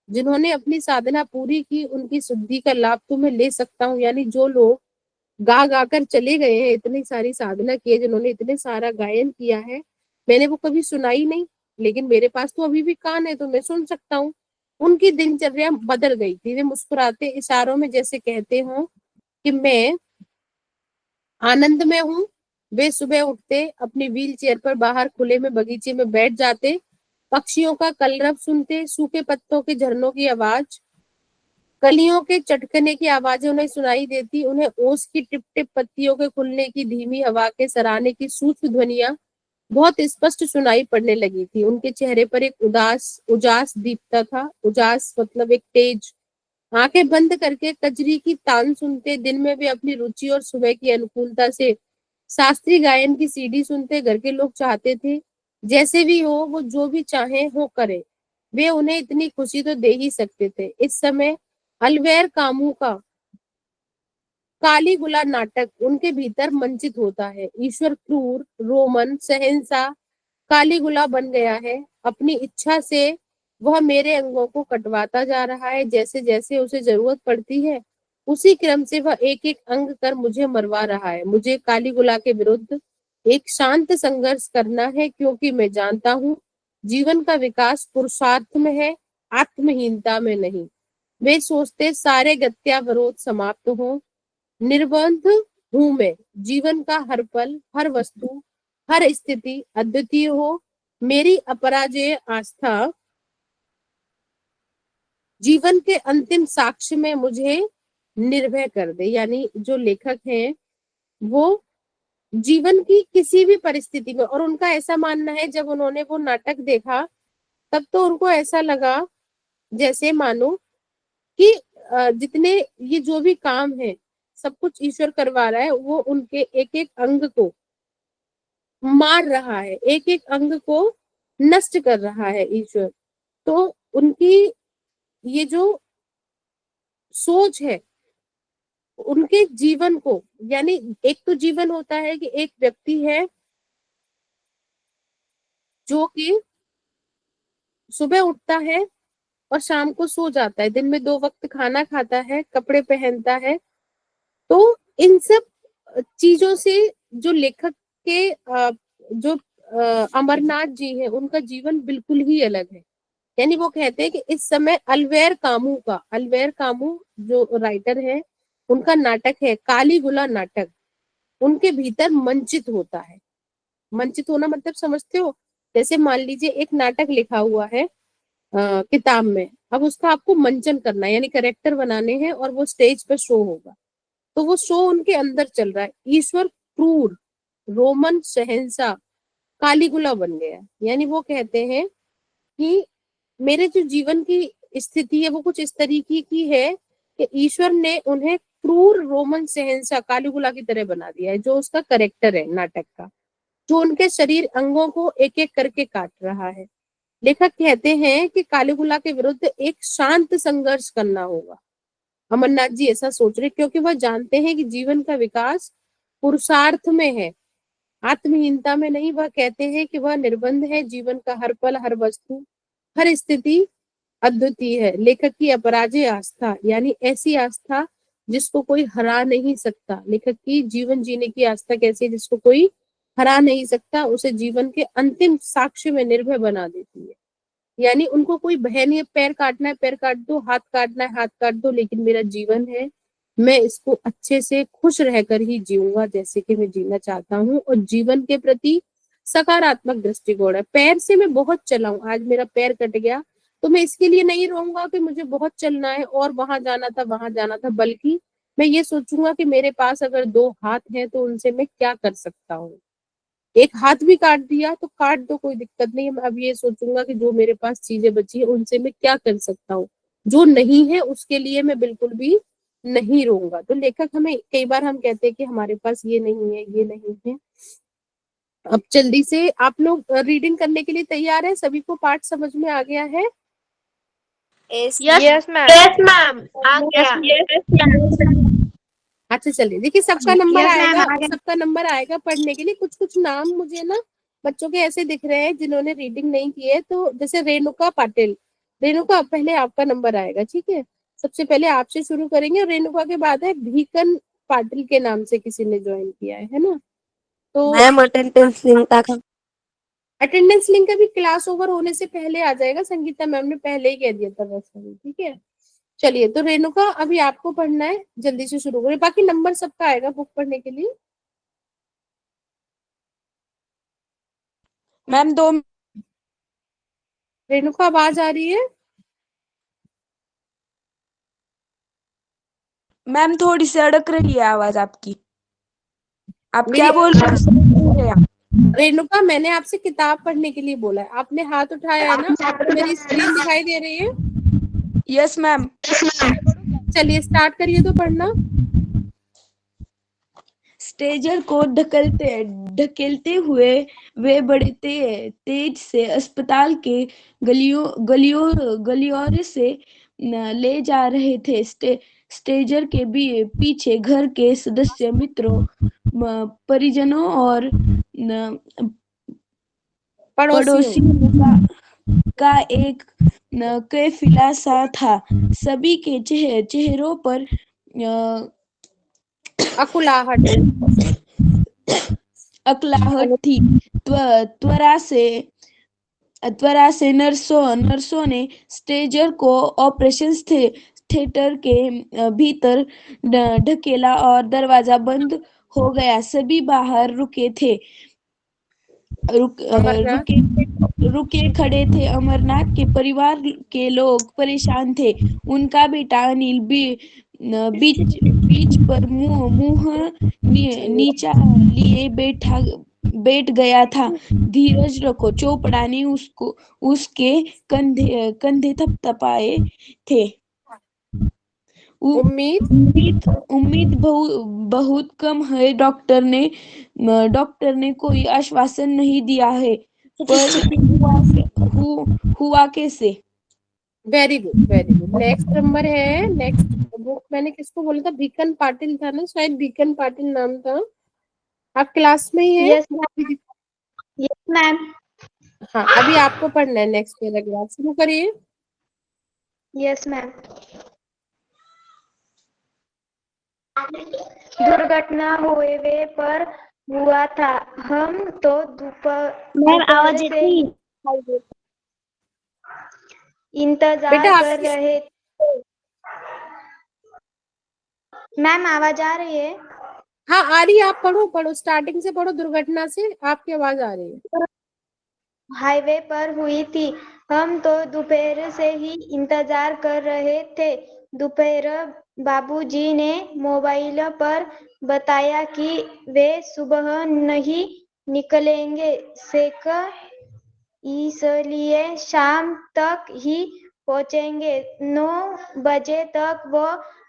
जिन्होंने अपनी साधना पूरी की, उनकी शुद्धि का लाभ तो मैं ले सकता हूँ। यानी जो लोग गा गा कर चले गए हैं, इतनी सारी साधना की है, जिन्होंने इतने सारा गायन किया है, मैंने वो कभी सुना ही नहीं, लेकिन मेरे पास तो अभी भी कान है तो मैं सुन सकता हूँ। उनकी दिनचर्या बदल गई थी। वे मुस्कुराते इशारों में जैसे कहते हो कि मैं आनंद में हूँ। वे सुबह उठते, अपनी व्हील चेयर पर बाहर खुले में बगीचे में बैठ जाते, पक्षियों का कलरव सुनते, सूखे पत्तों के झरनों की आवाज, कलियों के चटकने की आवाजें उन्हें सुनाई देती। उन्हें ओस की टिप टिप पत्तियों के खुलने की, धीमी हवा के सराहने की सूक्ष्म ध्वनियां बहुत स्पष्ट सुनाई पड़ने लगी थी। उनके चेहरे पर एक उजास दीपता था। उजास मतलब एक तेज। आंखें बंद करके कजरी की तान सुनते, दिन में वे अपनी रुचि और सुबह की अनुकूलता से शास्त्रीय गायन की सीडी सुनते। घर के लोग चाहते थे जैसे भी हो, वो जो भी चाहे हो करे, वे उन्हें इतनी खुशी तो दे ही सकते थे। इस समय अलवेर कामू का कालीगुला नाटक उनके भीतर मंचित होता है। ईश्वर क्रूर, रोमन, शहंशाह कालीगुला बन गया है। अपनी इच्छा से वह मेरे अंगों को कटवाता जा रहा है, जैसे जैसे उसे जरूरत पड़ती है उसी क्रम से वह एक एक अंग कर मुझे मरवा रहा है। मुझे कालीगुला के विरुद्ध एक शांत संघर्ष करना है, क्योंकि मैं जानता हूँ जीवन का विकास पुरुषार्थ में है, आत्महीनता में नहीं। वे सोचते सारे गत्यावरोध समाप्त हो, निर्बंध हूं मैं, जीवन का हर पल, हर वस्तु, हर स्थिति अद्वितीय हो। मेरी अपराजेय आस्था जीवन के अंतिम साक्ष्य में मुझे निर्भय कर दे। यानी जो लेखक हैं वो जीवन की किसी भी परिस्थिति में, और उनका ऐसा मानना है जब उन्होंने वो नाटक देखा तब तो उनको ऐसा लगा जैसे मानो कि जितने ये जो भी काम है सब कुछ ईश्वर करवा रहा है, वो उनके एक एक अंग को मार रहा है, एक एक अंग को नष्ट कर रहा है ईश्वर। तो उनकी ये जो सोच है उनके जीवन को, यानी एक तो जीवन होता है कि एक व्यक्ति है जो कि सुबह उठता है और शाम को सो जाता है, दिन में 2 वक्त खाना खाता है, कपड़े पहनता है। तो इन सब चीजों से जो लेखक के जो अमरनाथ जी हैं उनका जीवन बिल्कुल ही अलग है। यानी वो कहते हैं कि इस समय अलवेर कामू जो राइटर है उनका नाटक है कालीगुला नाटक, उनके भीतर मंचित होता है। मंचित होना मतलब समझते हो? जैसे मान लीजिए एक नाटक लिखा हुआ है किताब में, अब उसका आपको मंचन करना है, यानी करेक्टर बनाने हैं और वो स्टेज पे शो होगा। तो वो शो उनके अंदर चल रहा है। ईश्वर क्रूर, रोमन शहंशाह कालीगुला बन गया। यानी वो कहते हैं कि मेरे जो जीवन की स्थिति है वो कुछ इस तरीके की है कि ईश्वर ने उन्हें क्रूर रोमन शहंशाह कालीगुला की तरह बना दिया है, जो उसका करेक्टर है नाटक का, जो उनके शरीर अंगों को एक एक करके काट रहा है। लेखक कहते हैं कि कालीगुला के विरुद्ध एक शांत संघर्ष करना होगा। अमरनाथ जी ऐसा सोच रहे क्योंकि वह जानते हैं कि जीवन का विकास पुरुषार्थ में है, आत्महीनता में नहीं। वह कहते हैं कि वह निर्बंध है, जीवन का हर पल, हर वस्तु, हर स्थिति अद्वितीय है। लेखक की अपराजेय आस्था, यानी ऐसी आस्था जिसको कोई हरा नहीं सकता। लेखक की जीवन जीने की आस्था कैसी है? जिसको कोई हरा नहीं सकता, उसे जीवन के अंतिम साक्ष्य में निर्भय बना देती है। यानी उनको कोई भय नहीं है, पैर काटना है पैर काट दो, हाथ काटना है हाथ काट दो, लेकिन मेरा जीवन है, मैं इसको अच्छे से खुश रहकर ही जीऊंगा जैसे कि मैं जीना चाहता हूँ। और जीवन के प्रति सकारात्मक दृष्टिकोण है। पैर से मैं बहुत चला हूँ, आज मेरा पैर कट गया तो मैं इसके लिए नहीं रहूंगा कि मुझे बहुत चलना है और वहां जाना था वहां जाना था, बल्कि मैं ये सोचूंगा कि मेरे पास अगर 2 हाथ हैं तो उनसे मैं क्या कर सकता हूँ। एक हाथ भी काट दिया तो काट दो, कोई दिक्कत नहीं है, मैं अब ये सोचूंगा कि जो मेरे पास चीजें बची है उनसे मैं क्या कर सकता हूँ। जो नहीं है उसके लिए मैं बिल्कुल भी नहीं रहूंगा। तो लेखक हमें, कई बार हम कहते हैं कि हमारे पास ये नहीं है ये नहीं है। अब जल्दी से आप लोग रीडिंग करने के लिए तैयार है? सभी को पाठ समझ में आ गया है? Yes ma'am. यस मैम, आ गया। अच्छा चलिए, देखिए सबका नंबर Yes, ma'am, आएगा, आ गया। सबका नंबर आएगा पढ़ने के लिए। कुछ कुछ नाम मुझे ना बच्चों के ऐसे दिख रहे हैं जिन्होंने रीडिंग नहीं की है, तो जैसे रेणुका पाटिल, रेणुका पहले आपका नंबर आएगा, ठीक है। सबसे पहले आपसे शुरू करेंगे और रेणुका के बाद है भीकन पाटिल के नाम से किसी ने ज्वाइन किया है ना। तो मैम अटेंडेंस लिंक आ गया। अटेंडेंस लिंक अभी क्लास ओवर होने से पहले आ जाएगा, संगीता मैम ने पहले ही कह दिया था वैसे भी, ठीक है। चलिए, तो रेणुका अभी आपको पढ़ना है, जल्दी से शुरू करें, बाकी नंबर सबका आएगा बुक पढ़ने के लिए। मैम 2 रेणुका आवाज आ रही है? मैम थोड़ी सी अड़क रही है आवाज आपकी। आप मेरी क्या बोल रहे हो समझ नहीं आया। रेणुका, मैंने आपसे किताब पढ़ने के लिए बोला है, आपने हाथ उठाया है ना? आपको मेरी स्क्रीन दिखाई दे रही है? Yes ma'am. चलिए स्टार्ट करिए तो पढ़ना। स्टेजर को ढकलते ढकेलते हुए वे बड़े तेज से अस्पताल के गलियों से ले जा रहे थे। स्टेजर के पीछे घर के सदस्य, मित्रों, परिजनों और पड़ोसियों। पड़ोसियों का एक काफिला सा था। सभी के चेहरों पर अकुलाहट। अकलाहट थी। त्वरा से नर्सों ने स्टेजर को ऑपरेशन थिएटर के भीतर ढकेला और दरवाजा बंद हो गया। सभी बाहर रुके थे। अमरनाथ। रुके खड़े थे। अमरनाथ के परिवार के लोग परेशान थे। उनका बेटा अनिल भी बीच पर मुंह नीचा लिए बैठ गया था। धीरज रखो, चोपड़ा ने उसके कंधे कंधे थपथपाए थे। उम्मीद। उम्मीद बहुत कम है। डॉक्टर ने कोई आश्वासन नहीं दिया है, पर हुआ कैसे? Very good very good. Next number है, नेक्स्ट बुक मैंने किसको बोला था? भीकन पाटिल था ना, शायद भीकन पाटिल नाम था। आप क्लास में ही है? Yes, ma'am. Yes, ma'am. हाँ, अभी आपको पढ़ना है नेक्स्ट पैराग्राफ, शुरू करिए। Yes, ma'am. दुर्घटना हुए वे पर हुआ था। हम तो दोपहर से ही इंतजार बेटा कर आपकी, रहे थे। मैम आवाज आ रही है? हाँ आ रही है, आप पढ़ो पढ़ो, स्टार्टिंग से पढ़ो, दुर्घटना से आपकी आवाज आ रही है। हाईवे पर हुई थी। हम तो दोपहर से ही इंतजार कर रहे थे। दोपहर बाबूजी ने मोबाइल पर बताया कि वे सुबह नहीं निकलेंगे, इसलिए शाम तक ही पहुंचेंगे। 9 बजे तक वो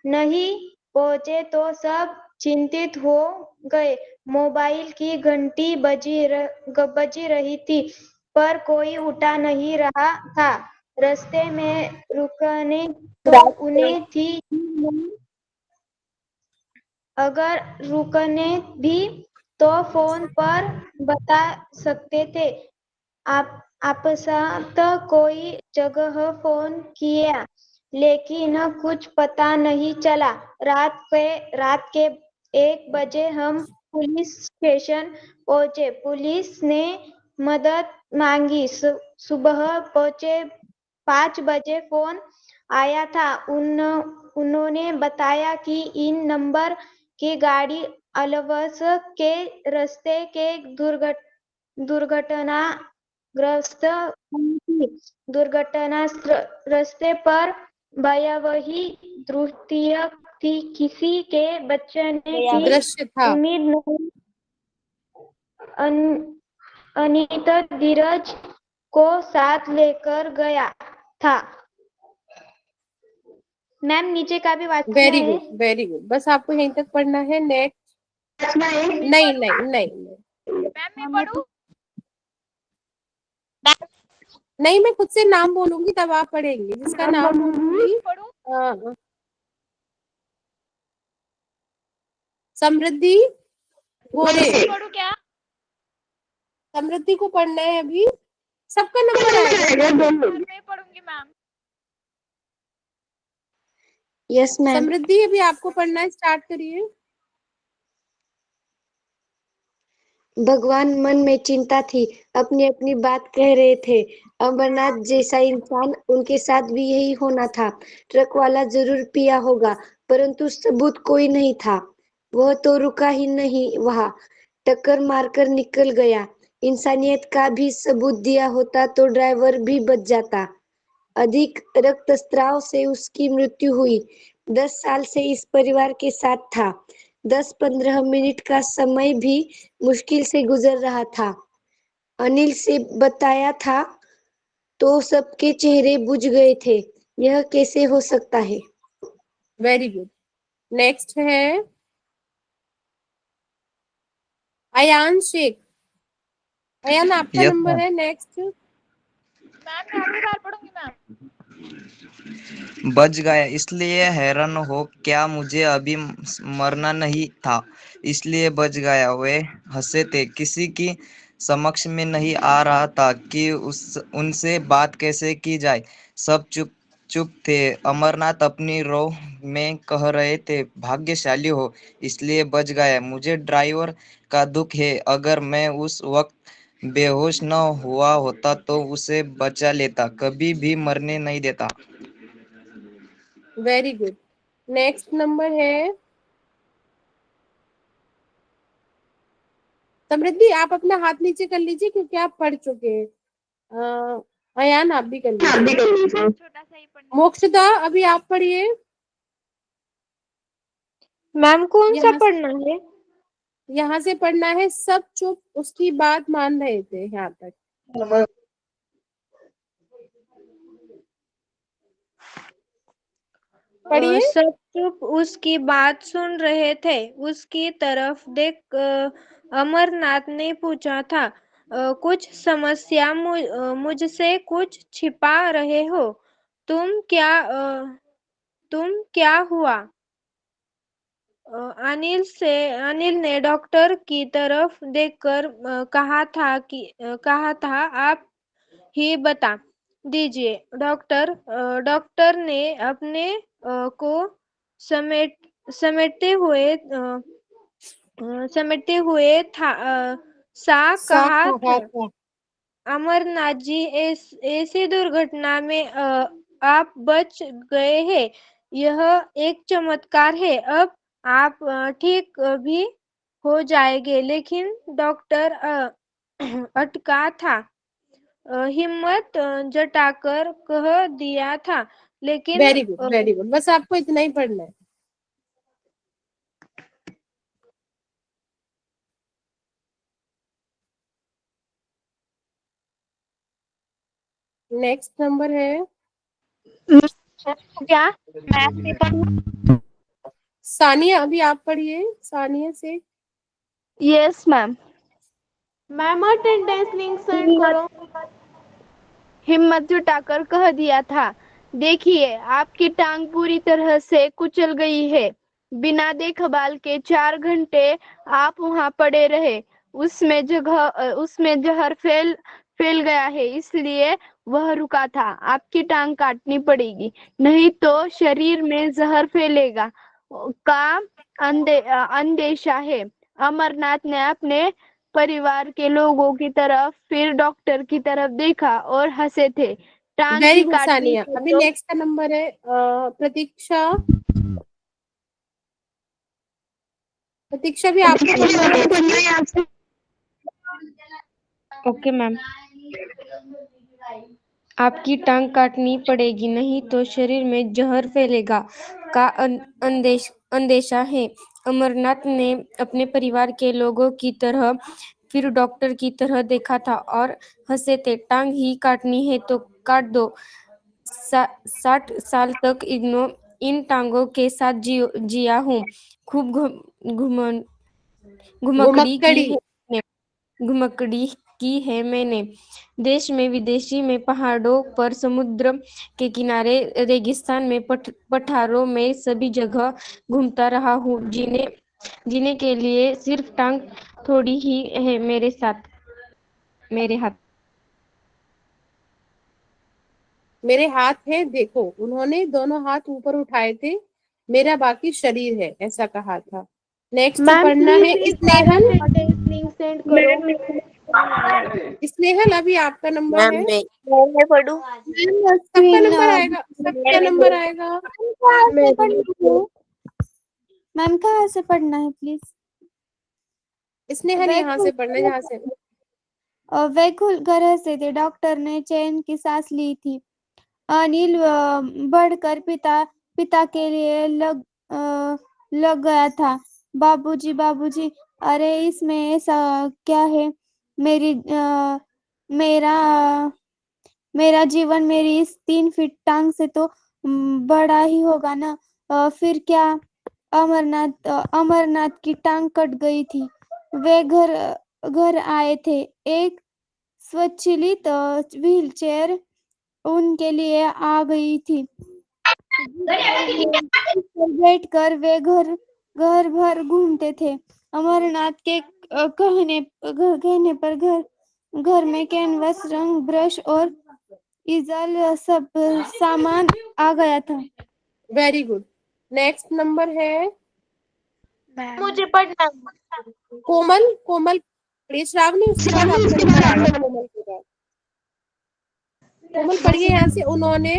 नहीं पहुंचे तो सब चिंतित हो गए। मोबाइल की घंटी बजी रही थी, पर कोई उठा नहीं रहा था। रास्ते में रुकने तो उन्हें थी ही नहीं। अगर रुकने भी तो फोन पर बता सकते थे। आपसात कोई जगह फोन किया, लेकिन कुछ पता नहीं चला। रात के 1 बजे हम पुलिस स्टेशन पहुंचे। पुलिस ने मदद मांगी। सुबह पहुंचे 5 बजे फोन आया था। उन्होंने बताया कि इन नंबर की गाड़ी अलवस के रास्ते के दुर्घटनाग्रस्त हुई थी। रास्ते पर भयावही दृश्य थी। किसी के बचने की दृश्य था। उम्मीद नहीं। अनीता धीरज को साथ लेकर गया था। मैम नीचे का भी वाचना वेरी है। Good, very good. बस आपको यहीं तक पढ़ना है। नेक्स्ट। नहीं नहीं नहीं नहीं नहीं, मैं खुद से नाम बोलूंगी तब आप पढ़ेंगे। जिसका नाम बोलूंगी समृद्धि गोरे। समृद्धि को पढ़ना है अभी। सबका नंबर आएगा। मैं पढ़ूंगी मैम। Yes ma'am. समृद्धि अभी आपको पढ़ना है, स्टार्ट करिए। भगवान मन में चिंता थी, अपनी अपनी बात कह रहे थे। अमरनाथ जैसा इंसान, उनके साथ भी यही होना था। ट्रक वाला जरूर पिया होगा, परंतु सबूत कोई नहीं था। वह तो रुका ही नहीं वहां, टक्कर मारकर निकल गया। इंसानियत का भी सबूत दिया होता तो ड्राइवर भी बच जाता। अधिक रक्तस्राव से उसकी मृत्यु हुई। 10 साल से इस परिवार के साथ था। 10-15 मिनट का समय भी मुश्किल से गुजर रहा था। अनिल से बताया था तो सबके चेहरे बुझ गए थे। यह कैसे हो सकता है? Very good. नेक्स्ट है अयान शेख। अयान आपका यस नंबर मैम। है। नेक्स्ट। मैम मैं अगली बार पढ़ूंगी मैम। बच गया इसलिए हैरान हो क्या, मुझे अभी मरना नहीं था इसलिए बच गया। वे हंसे थे, किसी की समक्ष में नहीं आ रहा था कि उनसे बात कैसे की जाए। सब चुप चुप थे। अमरनाथ अपनी रो में कह रहे थे, भाग्यशाली हो इसलिए बच गया। मुझे ड्राइवर का दुख है, अगर मैं उस वक्त बेहोश न हुआ होता तो उसे बचा लेता, कभी भी मरने नहीं देता। Very good. नेक्स्ट नंबर है समृद्धि। आप अपना हाथ नीचे कर लीजिए क्योंकि आप पढ़ चुके हैं। अयान आप भी कर लीजिए। छोटा सा ही पढ़ना। मोक्षदा अभी आप पढ़िए। मैम कौन सा यहाँ पढ़ना है? यहाँ से पढ़ना है। सब चुप उसकी बात मान रहे थे, यहाँ तक। पढ़िए। सब चुप उसकी बात सुन रहे थे। उसकी तरफ देख अमरनाथ ने पूछा था, कुछ समस्या मुझसे कुछ छिपा रहे हो? तुम क्या हुआ? अनिल ने डॉक्टर की तरफ देखकर कहा था आप ही बता दीजिए। डॉक्टर ने अपने को समेट समेटते हुए सा कहा था, अमरनाथ जी ऐसी दुर्घटना में आप बच गए हैं, यह एक चमत्कार है। अब आप ठीक भी हो जाएंगे। लेकिन डॉक्टर अटका था, हिम्मत जटाकर कह दिया था। लेकिन वेरी गुड, वेरी गुड। बस आपको इतना ही पढ़ना है। नेक्स्ट नंबर है क्या मैथ पेपर? सानिया। अभी आप पढ़िए सानिया से। Yes ma'am. Ma'am attendance link send करो। हिम्मत जुटाकर कह दिया था, देखिए आपकी टांग पूरी तरह से कुचल गई है। बिना देखभाल के 4 घंटे आप वहां पड़े रहे। उसमें जहर फैल गया है, इसलिए वह रुका था। आपकी टांग काटनी पड़ेगी, नहीं तो शरीर में जहर फैलेगा का अंदेशा है। अमरनाथ ने अपने परिवार के लोगों की तरफ, फिर डॉक्टर की तरफ देखा और हंसे थे। टांग वेरी ही गुड काटनी सानिया। है अभी तो नेक्स्ट का नंबर है प्रतीक्षा। प्रतीक्षा भी आपको पढ़ना है। Okay ma'am. आपकी टांग काटनी पड़ेगी, नहीं तो शरीर में जहर फैलेगा का अंदेशा है। अमरनाथ ने अपने परिवार के लोगों की तरह फिर डॉक्टर की तरह देखा था और हंसे थे। टांग ही काटनी है तो काट दो। 60 साल तक इन टांगों के साथ जिया हूँ। खूब घुमकड़ी की घुमक्कड़ी। है घुमकड़ी की है मैंने। देश में विदेशी में, पहाड़ों पर, समुद्र के किनारे, रेगिस्तान में, पठारों में, सभी जगह घूमता रहा हूँ। जीने के लिए सिर्फ टांग थोड़ी ही है मेरे हाथ। मेरे हाथ है देखो, उन्होंने दोनों हाथ ऊपर उठाए थे, मेरा बाकी शरीर है, ऐसा कहा था। नेक्स्ट मैम पढ़ना है प्लीज स्नेहल। लिंक सेंड करो। स्नेहल अभी आपका नंबर है। मैं पढ़ूं? सबका नंबर आएगा, सबका नंबर आएगा। मैम कहाँ से पढ़ना है प्लीज? स्नेहल यहाँ से पढ़ना है, जहाँ से। वे खुलकर हंसे थे। डॉक्टर ने चैन की सांस ली थी। अनिल बढ़कर पिता के लिए लग गया था। बाबूजी बाबूजी, अरे इसमें ऐसा क्या है? मेरा मेरा जीवन मेरी इस 3 फीट टांग से तो बड़ा ही होगा ना। फिर क्या? अमरनाथ की टांग कट गई थी। वे घर आए थे। एक स्वचालित व्हीलचेयर उनके लिए आ गई थी। बैठकर वे घर भर घूमते थे। अमरनाथ के कहने पर घर में कैनवस, रंग, ब्रश और इजल सब सामान आ गया था। Very good. नेक्स्ट नंबर है मुझे पढ़ना है। कोमल। कोमल पढ़िए। श्रावणी उसके बाद आपका नंबर आएगा, कोमल के बाद। कोमल पढ़िए यहाँ से। उन्होंने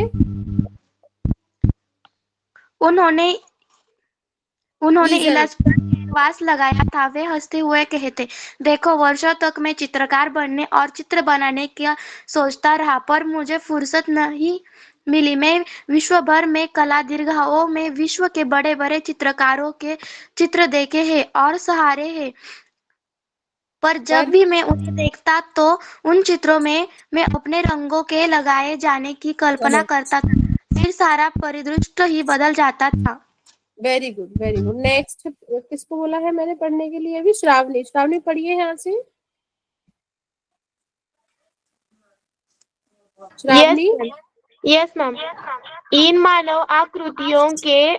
रीजन। इलाज पर कैनवास लगाया था। वे हंसते हुए कहते, देखो वर्षों तक मैं चित्रकार बनने और चित्र बनाने का सोचता रहा, पर मुझे फुर्सत नहीं मिली। मैं विश्व भर में कला दीर्घाओं में विश्व के बड़े बड़े चित्रकारों के चित्र देखे हैं और सहारे हैं, पर जब भी मैं उन्हें देखता तो उन चित्रों में मैं अपने रंगों के लगाए जाने की कल्पना करता था। फिर सारा परिदृश्य ही बदल जाता था। Very good, very good. Next किसको बोला है मैंने पढ़ने के लिए? अभी श्रावणी। श्रावणी पढ़िए यहाँ से। श्रावणी। Yes ma'am. इन मानव आकृतियों के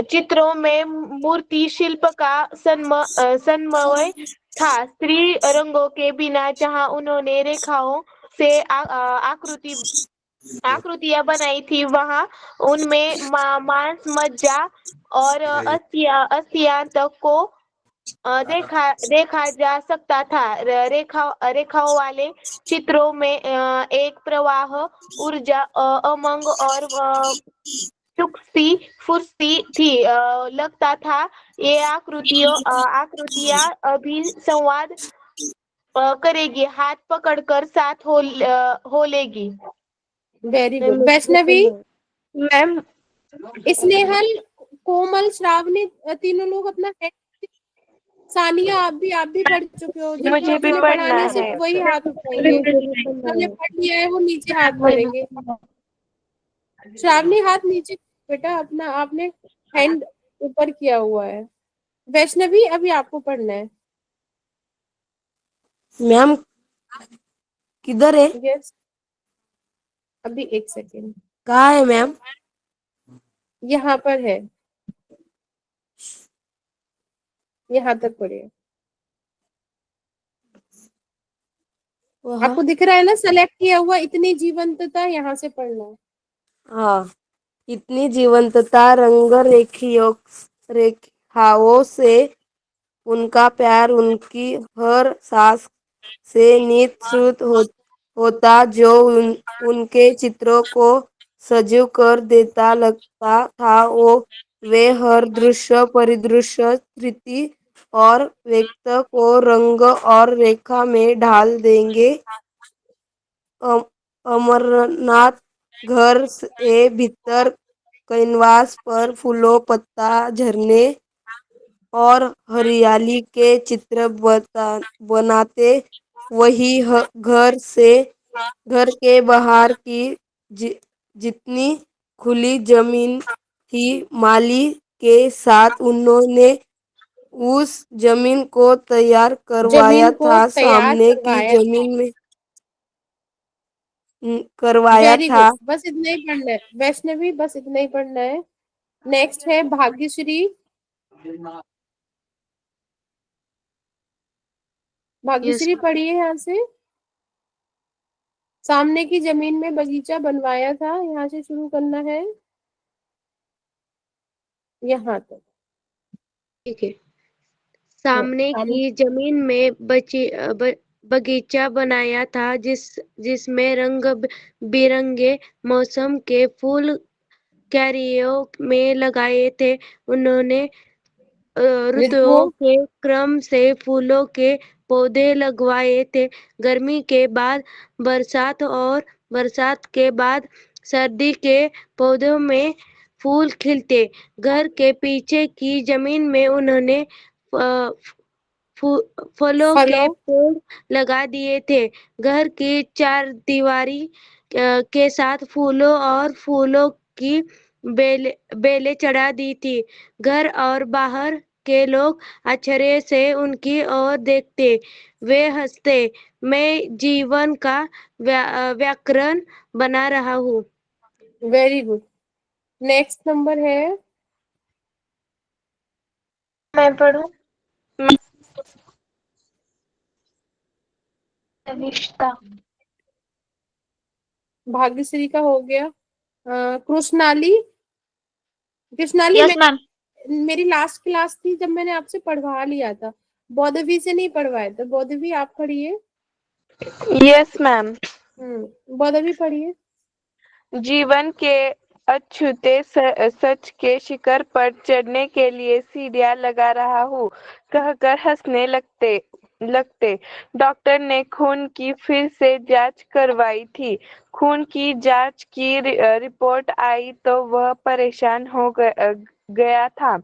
चित्रों में मूर्ति शिल्प का समन्वय था। स्त्री रंगों के बिना जहाँ उन्होंने रेखाओं से आकृतियां बनाई थी, वहां उनमें मांस, मज्जा और अस्थियां तक को देखा जा सकता था। रेखाओं वाले चित्रों में एक प्रवाह, ऊर्जा, उमंग और चुस्ती फुर्ती थी। लगता था ये आकृतियां अभी संवाद करेगी, हाथ पकड़कर साथ हो लेगी। Very good. Vaishnavi. Ma'am Snehal, Komal, Shravani, तीनों लोग अपना सानिया, आप भी पढ़ चुके हो। जब मुझे भी जिन्हें पढ़ना पढ़ाने से है। वही हाथ उठाएंगे। हमने पढ़ लिया है वो नीचे हाथ करेंगे। श्रावणी हाथ नीचे बेटा अपना, आपने हैंड ऊपर किया हुआ है। वैष्णवी अभी आपको पढ़ना है। मैम किधर है? यस, अभी एक सेकेंड। कहाँ है मैम? यहाँ पर है, यहाँ तक पढ़िए। आपको दिख रहा है ना सेलेक्ट किया हुआ, इतनी जीवंतता, यहाँ से पढ़ना है। हाँ, इतनी जीवंतता, रंग रेखाओं से उनका प्यार उनकी हर सांस से नित श्रुत होता, जो उनके चित्रों को सजीव कर देता। लगता था वे हर दृश्य परिदृश्य स्थिति और व्यक्त को रंग और रेखा में ढाल देंगे। अमरनाथ घर से भीतर कैनवास पर फूलों, पत्ता, झरने और हरियाली के चित्र बनाते। वही घर के बाहर की जितनी खुली जमीन थी, माली के साथ उन्होंने उस जमीन को तैयार करवाया जमीन को था। तैयार सामने की करवाया। जमीन में करवाया वेरी था। गुड, बस इतना ही पढ़ना है वैष्णवी, बस इतना ही पढ़ना है। नेक्स्ट है भाग्यश्री। यस भाग्यश्री पढ़िए यहाँ से। सामने की जमीन में बगीचा बनवाया था, यहाँ से शुरू करना है, यहाँ तक। ठीक है। सामने सामने की जमीन में बगीचा बनाया था जिसमें रंग बिरंगे मौसम के फूल क्यारियों में लगाए थे। उन्होंने ऋतुओं ऋतुओं के क्रम से फूलों के पौधे लगवाए थे। गर्मी के बाद बरसात और बरसात के बाद सर्दी के पौधों में फूल खिलते। घर के पीछे की जमीन में उन्होंने फलों के फलों पेड़ लगा दिए थे। घर की चारदीवारी के साथ फूलों और फूलों की बेलें चढ़ा दी थी। घर और बाहर के लोग आश्चर्य से उनकी ओर देखते। वे हंसते। मैं जीवन का व्याकरण बना रहा हूँ। Very good. नेक्स्ट नंबर है, मैं पढ़ूं? रिश्ता। भाग्यश्री का हो गया। कृष्णाली। Krishnali, yes ma'am. मेरी लास्ट क्लास थी जब मैंने आपसे पढ़वा लिया था, बौद्धवी से नहीं पढ़वाया था। बौद्धवी आप पढ़िए। Yes ma'am. बौद्धवी पढ़िए। जीवन के अछूते सच के शिखर पर चढ़ने के लिए सीढ़ियां लगा रहा हूँ कहकर हंसने लगते। डॉक्टर ने खून की फिर से जांच करवाई थी। खून की जांच की रिपोर्ट आई तो वह परेशान हो गया था।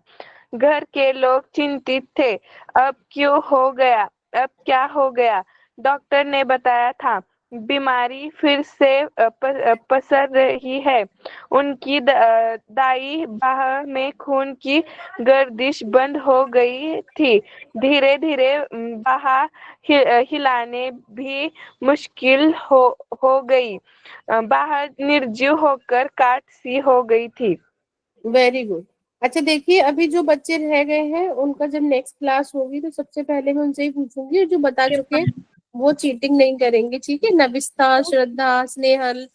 घर के लोग चिंतित थे। अब क्यों हो गया, अब क्या हो गया? डॉक्टर ने बताया था बीमारी फिर से पसर रही है। उनकी दाई बाह में खून की गर्दिश बंद हो गई थी। धीरे धीरे बाह हिलाने भी मुश्किल हो गई। बाह निर्जीव होकर काट सी हो गई थी। Very good. अच्छा देखिए, अभी जो बच्चे रह गए हैं उनका जब नेक्स्ट क्लास होगी तो सबसे पहले मैं उनसे ही पूछूंगी, जो बता चुके हैं वो चीटिंग नहीं करेंगे, ठीक है? नविस्ता, श्रद्धा, स्नेहल,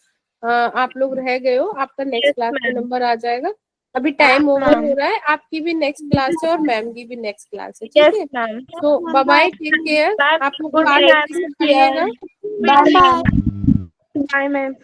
आप लोग रह गए हो, आपका नेक्स्ट क्लास में नंबर आ जाएगा। अभी टाइम ओवर हो रहा है, आपकी भी नेक्स्ट क्लास है और मैम की भी नेक्स्ट क्लास है, ठीक यस है? मैम। तो बाय बाय, टेक केयर। आप लोग गुड बात डे अच्छे से मैम। पढ़िएगा। Bye ma'am. Bye ma'am.